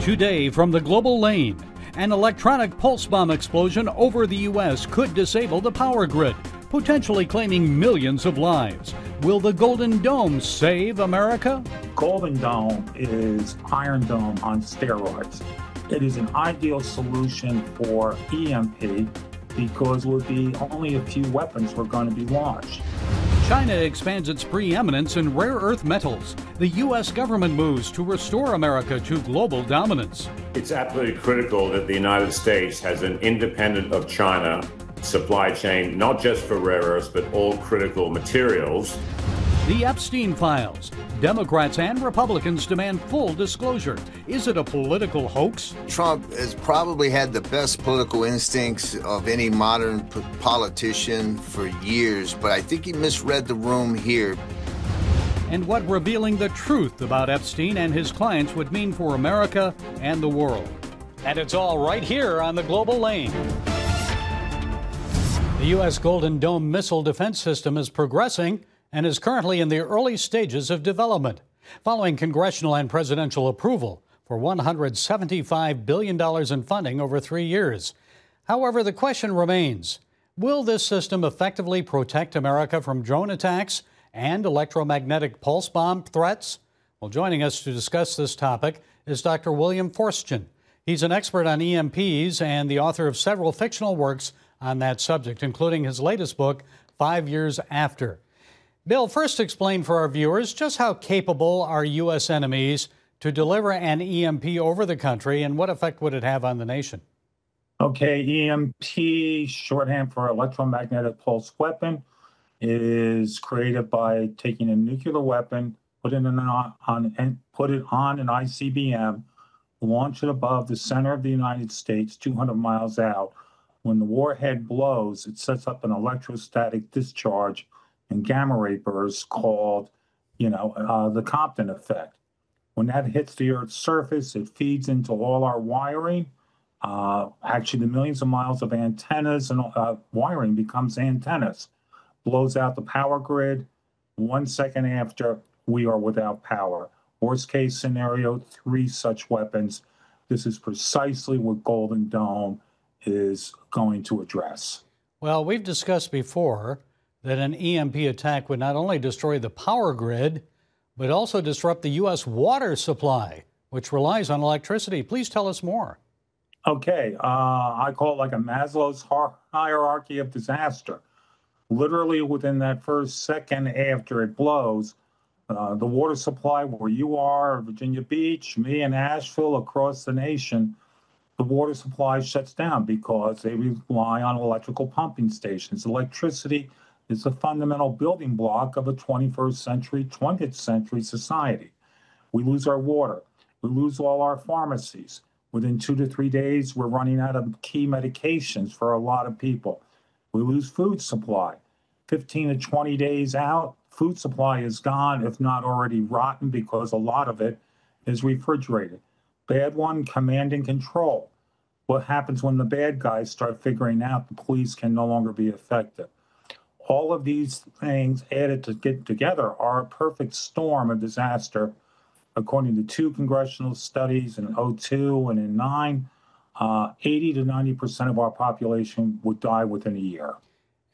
Today from the global lane, an electronic pulse bomb explosion over the U.S. could disable the power grid, potentially claiming millions of lives. Will the Golden Dome save America? Golden Dome is Iron Dome on steroids. It is an ideal solution for EMP because it would be only a few weapons were going to be launched. China expands its preeminence in rare earth metals. The U.S. government moves to restore America to global dominance. It's absolutely critical that the United States has an independent of China supply chain, not just for rare earths, but all critical materials. The Epstein Files. Democrats and Republicans demand full disclosure. Is it a political hoax? Trump has probably had the best political instincts of any modern politician for years, but I think he misread the room here. And what revealing the truth about Epstein and his clients would mean for America and the world. And it's all right here on the global lane. The U.S. Golden Dome missile defense system is progressing and is currently in the early stages of development, following congressional and presidential approval for $175 billion in funding over 3 years. However, the question remains, will this system effectively protect America from drone attacks and electromagnetic pulse bomb threats? Well, joining us to discuss this topic is Dr. William Forstchen. He's an expert on EMPs and the author of several fictional works on that subject, including his latest book, 5 Years After. Bill, first explain for our viewers just how capable are U.S. enemies to deliver an EMP over the country, and what effect would it have on the nation? Okay, EMP, shorthand for electromagnetic pulse weapon, is created by taking a nuclear weapon, put it on an ICBM, launch it above the center of the United States, 200 miles out. When the warhead blows, it sets up an electrostatic discharge and gamma ray bursts called, the Compton effect. When that hits the Earth's surface, it feeds into all our wiring. Actually, the millions of miles of antennas and wiring becomes antennas. Blows out the power grid. 1 second after, we are without power. Worst case scenario, 3 such weapons. This is precisely what Golden Dome is going to address. Well, we've discussed before that an EMP attack would not only destroy the power grid, but also disrupt the U.S. water supply, which relies on electricity. Please tell us more. Okay, I call it like a Maslow's hierarchy of disaster. Literally within that first second after it blows, the water supply where you are, Virginia Beach, me in Asheville, across the nation, the water supply shuts down because they rely on electrical pumping stations. Electricity is a fundamental building block of a 21st century, 20th century society. We lose our water. We lose all our pharmacies. Within 2 to 3 days, we're running out of key medications for a lot of people. We lose food supply. 15 to 20 days out, food supply is gone, if not already rotten, because a lot of it is refrigerated. Bad one, command and control. What happens when the bad guys start figuring out the police can no longer be effective? All of these things added together are a perfect storm of disaster. According to 2 congressional studies in 2002 and in 2009, 80 to 90% of our population would die within a year.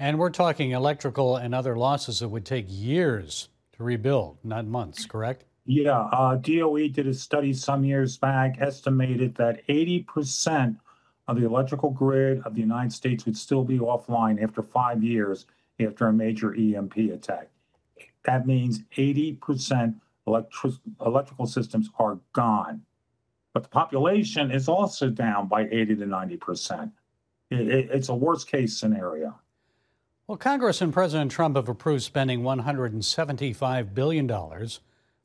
And we're talking electrical and other losses that would take years to rebuild, not months, correct? Yeah, DOE did a study some years back, estimated that 80% of the electrical grid of the United States would still be offline after 5 years after a major EMP attack. That means 80% electrical systems are gone. But the population is also down by 80 to 90%. It's a worst case scenario. Well, Congress and President Trump have approved spending $175 billion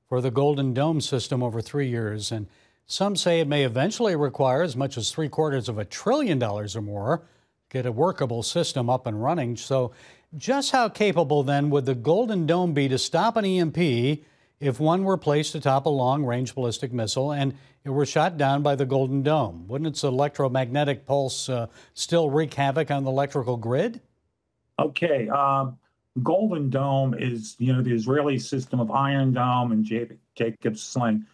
for the Golden Dome system over 3 years, and some say it may eventually require as much as $750 billion or more to get a workable system up and running. So just how capable then would the Golden Dome be to stop an EMP if one were placed atop a long-range ballistic missile and it were shot down by the Golden Dome? Wouldn't its electromagnetic pulse still wreak havoc on the electrical grid? Okay, Golden Dome is, the Israeli system of Iron Dome and Jacob's Sling.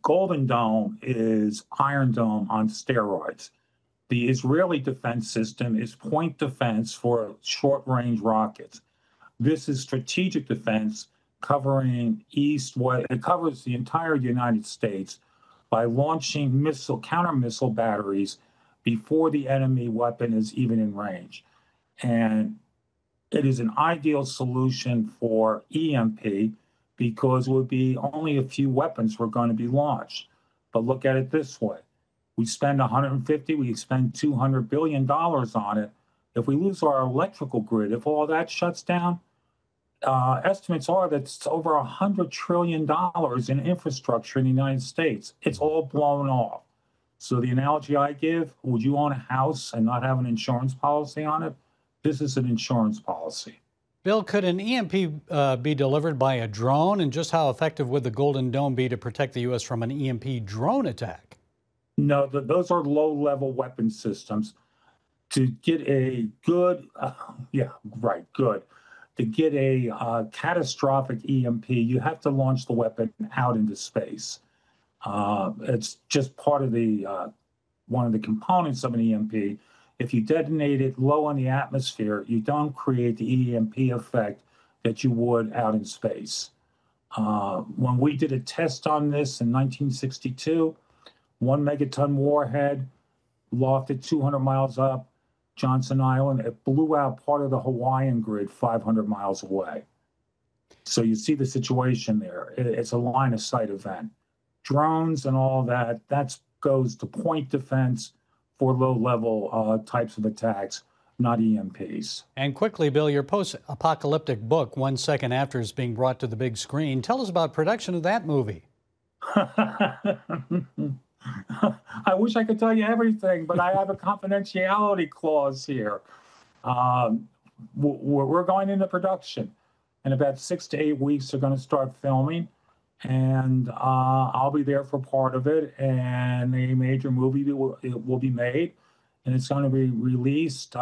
Golden Dome is Iron Dome on steroids. The Israeli defense system is point defense for short-range rockets. This is strategic defense covering east, west. It covers the entire United States by launching counter missile batteries before the enemy weapon is even in range. And it is an ideal solution for EMP because it would be only a few weapons were going to be launched. But look at it this way. We spend 150, we spend $200 billion on it. If we lose our electrical grid, if all that shuts down, estimates are that it's over $100 trillion in infrastructure in the United States. It's all blown off. So the analogy I give, would you own a house and not have an insurance policy on it? This is an insurance policy. Bill, could an EMP be delivered by a drone? And just how effective would the Golden Dome be to protect the U.S. from an EMP drone attack? No, those are low-level weapon systems. To get a good, to get a catastrophic EMP, you have to launch the weapon out into space. It's just part of the one of the components of an EMP. If you detonate it low in the atmosphere, you don't create the EMP effect that you would out in space. When we did a test on this in 1962, 1 megaton warhead lofted 200 miles up Johnson Island, it blew out part of the Hawaiian grid 500 miles away. So you see the situation there. It's a line of sight event. Drones and all that, goes to point defense for low-level types of attacks, not EMPs. And quickly, Bill, your post-apocalyptic book, 1 Second After, is being brought to the big screen. Tell us about production of that movie. I wish I could tell you everything, but I have a confidentiality clause here. We're going into production. In about 6 to 8 weeks, they're going to start filming, and I'll be there for part of it, and a major movie will be made, and it's going to be released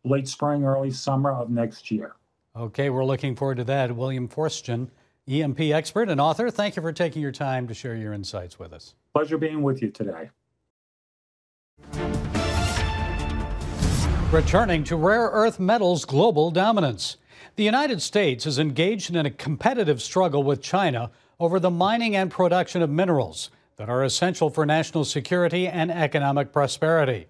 late spring, early summer of next year. Okay, we're looking forward to that. William Forstchen, EMP expert and author, thank you for taking your time to share your insights with us. Pleasure being with you today. Returning to rare earth metals global dominance. The United States is engaged in a competitive struggle with China over the mining and production of minerals that are essential for national security and economic prosperity.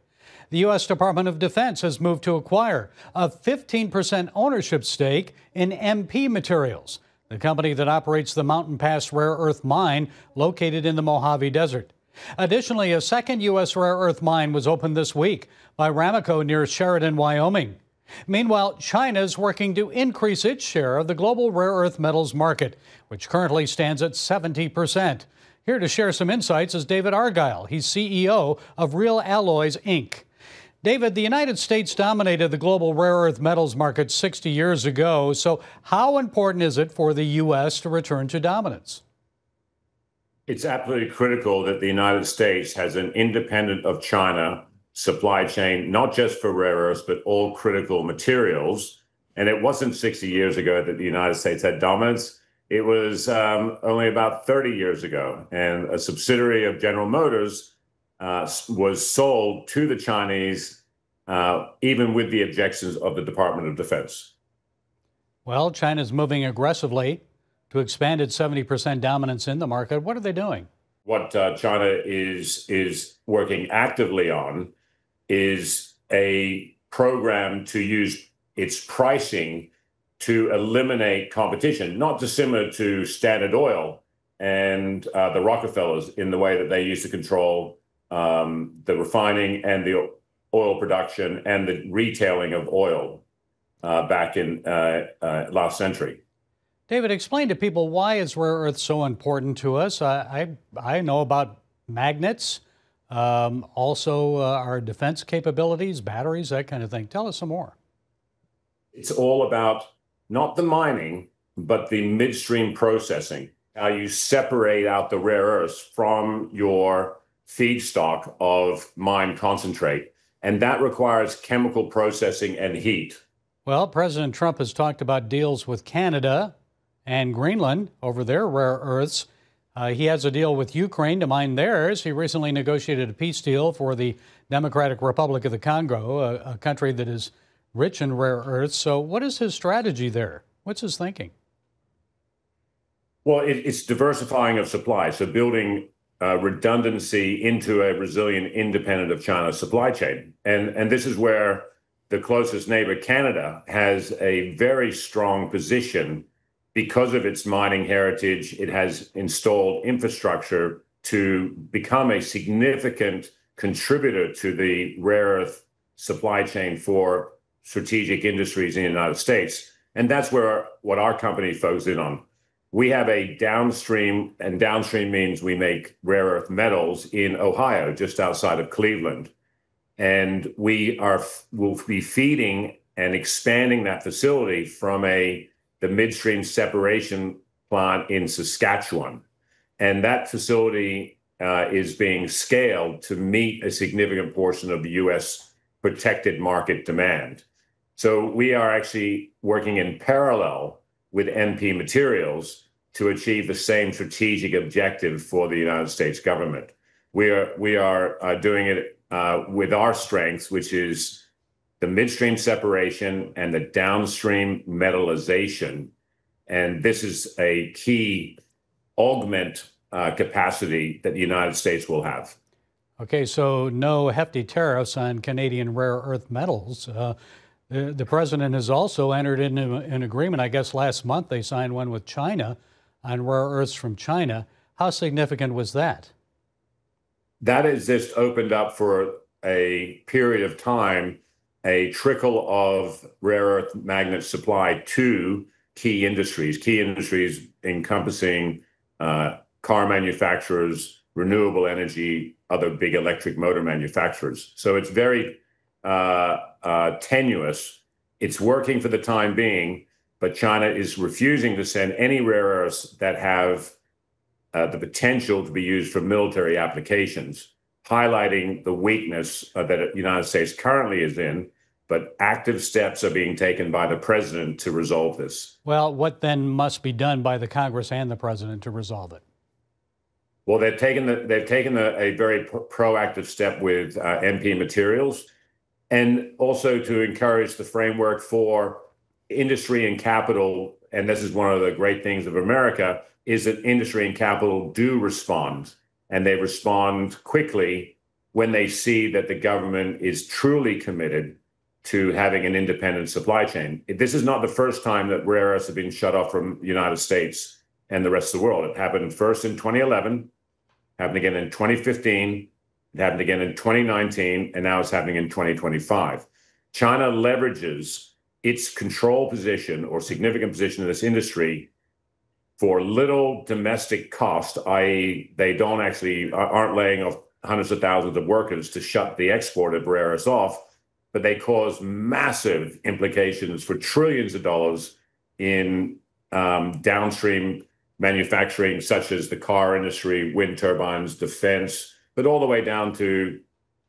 The U.S. Department of Defense has moved to acquire a 15% ownership stake in MP Materials, the company that operates the Mountain Pass rare earth mine located in the Mojave Desert. Additionally, a second U.S. rare earth mine was opened this week by Ramaco near Sheridan, Wyoming. Meanwhile, China is working to increase its share of the global rare earth metals market, which currently stands at 70%. Here to share some insights is David Argyle. He's CEO of Real Alloys, Inc. David, the United States dominated the global rare earth metals market 60 years ago. So how important is it for the U.S. to return to dominance? It's absolutely critical that the United States has an independent of China supply chain, not just for rare earths, but all critical materials. And it wasn't 60 years ago that the United States had dominance. It was only about 30 years ago. And a subsidiary of General Motors was sold to the Chinese, even with the objections of the Department of Defense. Well, China's moving aggressively to expand its 70% dominance in the market. What are they doing? What China is working actively on is a program to use its pricing to eliminate competition, not dissimilar to Standard Oil and the Rockefellers in the way that they used to control the refining and the oil production and the retailing of oil back in last century. David, explain to people, why is rare earth so important to us? I know about magnets, also our defense capabilities, batteries, that kind of thing. Tell us some more. It's all about not the mining, but the midstream processing, how you separate out the rare earths from your feedstock of mine concentrate. And that requires chemical processing and heat. Well, President Trump has talked about deals with Canada and Greenland over their rare earths. He has a deal with Ukraine to mine theirs. He recently negotiated a peace deal for the Democratic Republic of the Congo, a country that is rich in rare earths. So what is his strategy there? What's his thinking? Well, it's diversifying of supply, so building redundancy into a resilient, independent of China supply chain. And this is where the closest neighbor, Canada, has a very strong position because of its mining heritage. It has installed infrastructure to become a significant contributor to the rare earth supply chain for strategic industries in the United States. And that's where what our company focuses in on. We have a downstream, and downstream means we make rare earth metals in Ohio, just outside of Cleveland. And will be feeding and expanding that facility from the midstream separation plant in Saskatchewan. And that facility is being scaled to meet a significant portion of the U.S. protected market demand. So we are actually working in parallel with MP Materials to achieve the same strategic objective for the United States government. We are doing it with our strengths, which is the midstream separation and the downstream metallization. And this is a key augment capacity that the United States will have. Okay, so no hefty tariffs on Canadian rare earth metals. The president has also entered into an agreement, I guess last month they signed one with China on rare earths from China. How significant was that? That has just opened up for a period of time a trickle of rare earth magnet supply to key industries encompassing car manufacturers, renewable energy, other big electric motor manufacturers. So it's very tenuous. It's working for the time being, but China is refusing to send any rare earths that have the potential to be used for military applications, highlighting the weakness that the United States currently is in. But active steps are being taken by the president to resolve this. Well, what then must be done by the Congress and the president to resolve it? Well, they've taken a very proactive step with MP Materials, and also to encourage the framework for industry and capital. And this is one of the great things of America, is that industry and capital do respond, and they respond quickly when they see that the government is truly committed to having an independent supply chain. This is not the first time that rare earths have been shut off from the United States and the rest of the world. It happened first in 2011, happened again in 2015, it happened again in 2019, and now it's happening in 2025. China leverages its control position or significant position in this industry for little domestic cost, i.e. they aren't laying off hundreds of thousands of workers to shut the export of rare earths off, but they cause massive implications for trillions of dollars in downstream manufacturing, such as the car industry, wind turbines, defense, but all the way down to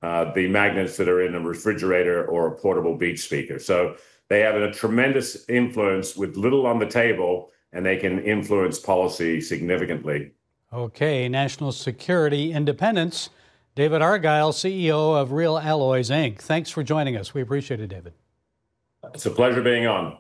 the magnets that are in a refrigerator or a portable beat speaker. So they have a tremendous influence with little on the table, and they can influence policy significantly. Okay, national security independence. David Argyle, CEO of Real Alloys, Inc. Thanks for joining us. We appreciate it, David. It's a pleasure being on.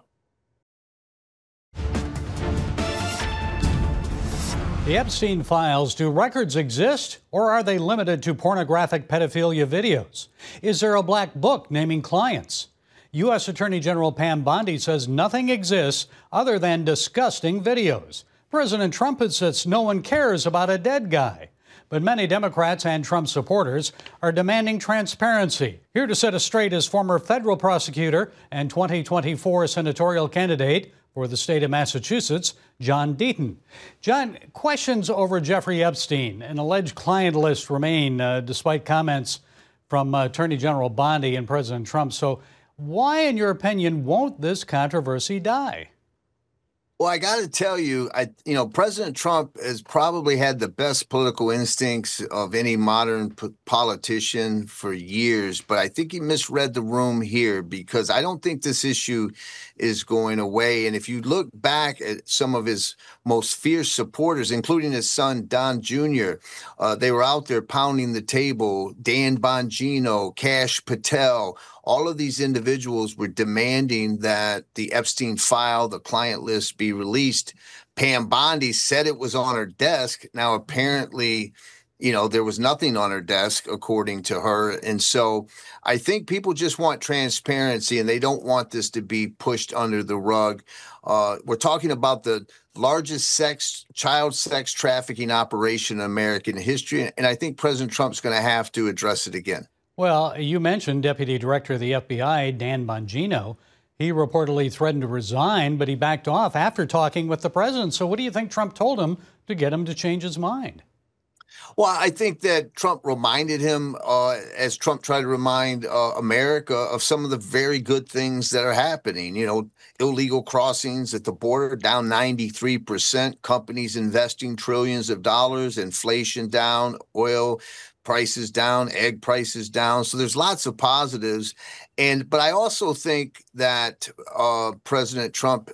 The Epstein Files, do records exist, or are they limited to pornographic pedophilia videos? Is there a black book naming clients? U.S. Attorney General Pam Bondi says nothing exists other than disgusting videos. President Trump insists no one cares about a dead guy. But many Democrats and Trump supporters are demanding transparency. Here to set us straight is former federal prosecutor and 2024 senatorial candidate for the state of Massachusetts, John Deaton. John, questions over Jeffrey Epstein, an alleged client list, remain despite comments from Attorney General Bondi and President Trump. So why, in your opinion, won't this controversy die? Well, I got to tell you, President Trump has probably had the best political instincts of any modern politician for years, but I think he misread the room here because I don't think this issue is going away. And if you look back at some of his most fierce supporters, including his son, Don Jr., they were out there pounding the table. Dan Bongino, Kash Patel, all of these individuals were demanding that the Epstein file, the client list, be released. Pam Bondi said it was on her desk. Now, apparently, there was nothing on her desk, according to her. And so I think people just want transparency and they don't want this to be pushed under the rug. We're talking about the largest child sex trafficking operation in American history. And I think President Trump's going to have to address it again. Well, you mentioned Deputy Director of the FBI, Dan Bongino. He reportedly threatened to resign, but he backed off after talking with the president. So what do you think Trump told him to get him to change his mind? Well, I think that Trump reminded him, as Trump tried to remind America, of some of the very good things that are happening. Illegal crossings at the border down 93%, companies investing trillions of dollars, inflation down, oil prices down, egg prices down. So there's lots of positives. But I also think that President Trump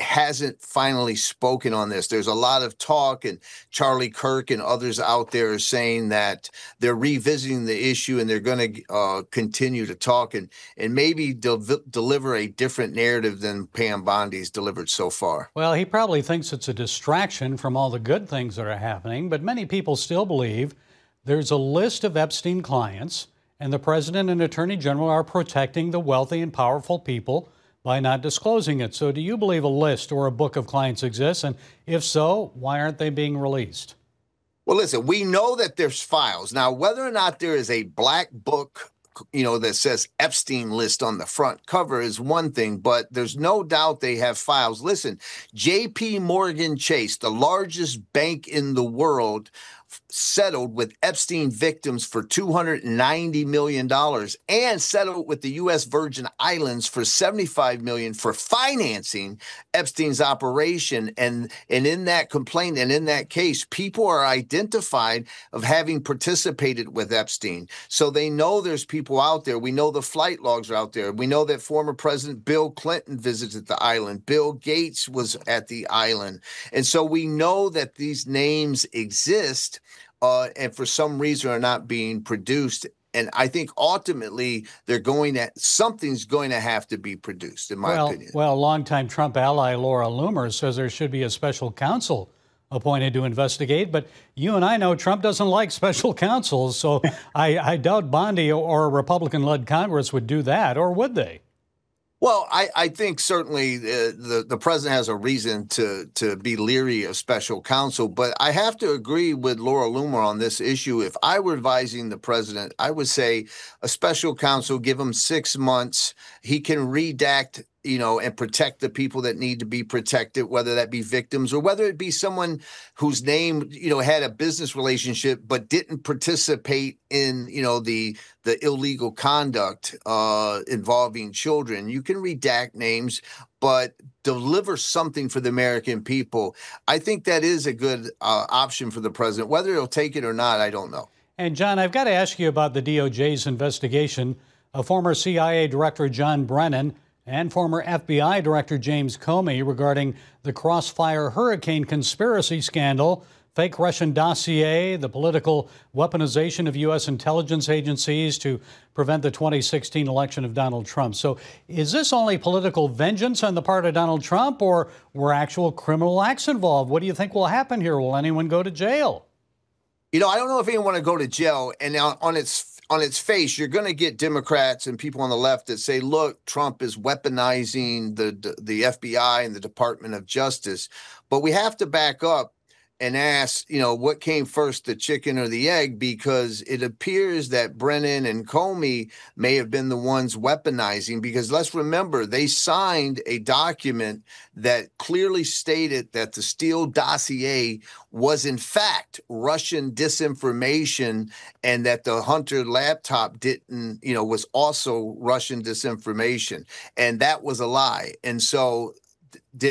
hasn't finally spoken on this. There's a lot of talk, and Charlie Kirk and others out there are saying that they're revisiting the issue and they're going to continue to talk and maybe deliver a different narrative than Pam Bondi's delivered so far. Well, he probably thinks it's a distraction from all the good things that are happening, but many people still believe there's a list of Epstein clients, and the president and attorney general are protecting the wealthy and powerful people by not disclosing it. So do you believe a list or a book of clients exists? And if so, why aren't they being released? Well, listen, we know that there's files. Now, whether or not there is a black book, that says Epstein list on the front cover is one thing, but there's no doubt they have files. Listen, JP Morgan Chase, the largest bank in the world, settled with Epstein victims for $290 million and settled with the U.S. Virgin Islands for $75 million for financing Epstein's operation. And in that complaint and in that case, people are identified of having participated with Epstein. So they know there's people out there. We know the flight logs are out there. We know that former President Bill Clinton visited the island. Bill Gates was at the island. And so we know that these names exist. And for some reason are not being produced. And I think ultimately something's going to have to be produced, in my opinion. Well, longtime Trump ally Laura Loomer says there should be a special counsel appointed to investigate. But you and I know Trump doesn't like special counsels. So I doubt Bondi or a Republican-led Congress would do that, or would they? Well, I think certainly the president has a reason to be leery of special counsel, but I have to agree with Laura Loomer on this issue. If I were advising the president, I would say a special counsel, give him 6 months. He can redact, and protect the people that need to be protected, whether that be victims or whether it be someone whose name, had a business relationship but didn't participate in, the illegal conduct involving children. You can redact names, but deliver something for the American people. I think that is a good option for the president. Whether he'll take it or not, I don't know. And John, I've got to ask you about the DOJ's investigation of former CIA Director John Brennan and former FBI Director James Comey regarding the Crossfire Hurricane conspiracy scandal, fake Russian dossier, the political weaponization of U.S. intelligence agencies to prevent the 2016 election of Donald Trump. So is this only political vengeance on the part of Donald Trump, or were actual criminal acts involved? What do you think will happen here? Will anyone go to jail? I don't know if anyone want to go to jail. And on its face, you're going to get Democrats and people on the left that say, look, Trump is weaponizing the FBI and the Department of Justice. But we have to back up and ask, what came first, the chicken or the egg? Because it appears that Brennan and Comey may have been the ones weaponizing, because let's remember, they signed a document that clearly stated that the Steele dossier was in fact Russian disinformation, and that the Hunter laptop was also Russian disinformation. And that was a lie. And so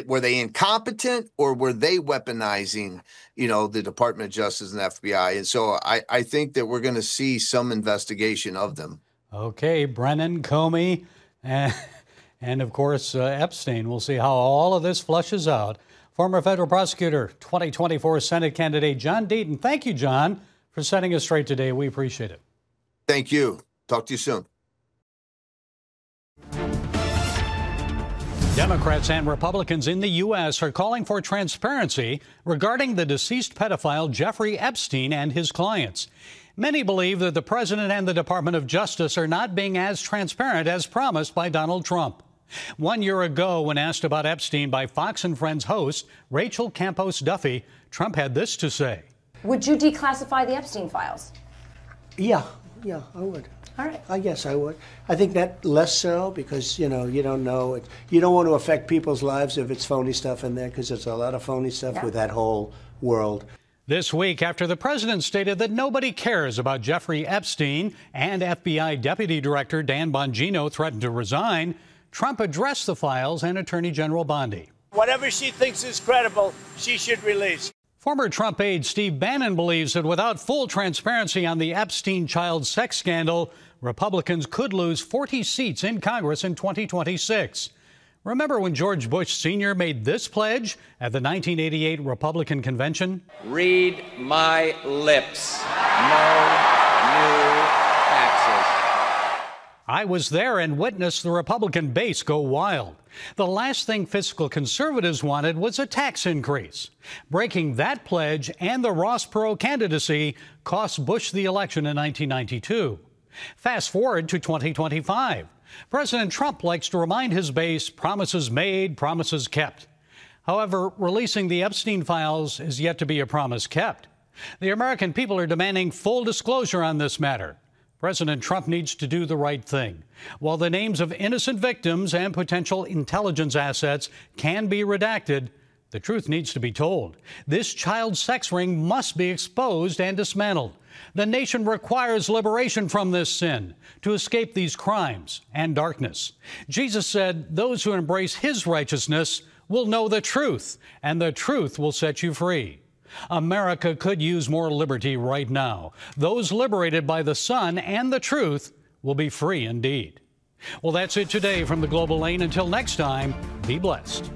were they incompetent, or were they weaponizing, the Department of Justice and FBI? And so I think that we're going to see some investigation of them. Okay, Brennan, Comey, and of course, Epstein. We'll see how all of this flushes out. Former federal prosecutor, 2024 Senate candidate John Deaton. Thank you, John, for setting us straight today. We appreciate it. Thank you. Talk to you soon. Democrats and Republicans in the U.S. are calling for transparency regarding the deceased pedophile Jeffrey Epstein and his clients. Many believe that the president and the Department of Justice are not being as transparent as promised by Donald Trump. 1 year ago, when asked about Epstein by Fox and Friends host Rachel Campos Duffy, Trump had this to say. Would you declassify the Epstein files? Yeah, I would. All right. I guess I would. I think that less so because, you don't know it. You don't want to affect people's lives if it's phony stuff in there, because there's a lot of phony stuff with that whole world. This week, after the president stated that nobody cares about Jeffrey Epstein and FBI Deputy Director Dan Bongino threatened to resign, Trump addressed the files and Attorney General Bondi. Whatever she thinks is credible, she should release. Former Trump aide Steve Bannon believes that without full transparency on the Epstein child sex scandal, Republicans could lose 40 seats in Congress in 2026. Remember when George Bush Sr. made this pledge at the 1988 Republican convention? Read my lips. No new taxes. I was there and witnessed the Republican base go wild. The last thing fiscal conservatives wanted was a tax increase. Breaking that pledge and the Ross Perot candidacy cost Bush the election in 1992. Fast forward to 2025. President Trump likes to remind his base promises made, promises kept. However, releasing the Epstein files is yet to be a promise kept. The American people are demanding full disclosure on this matter. President Trump needs to do the right thing. While the names of innocent victims and potential intelligence assets can be redacted, the truth needs to be told. This child sex ring must be exposed and dismantled. The nation requires liberation from this sin to escape these crimes and darkness. Jesus said, those who embrace his righteousness will know the truth, and the truth will set you free. America could use more liberty right now. Those liberated by the Son and the truth will be free indeed. Well, that's it today from the Global Lane. Until next time, be blessed.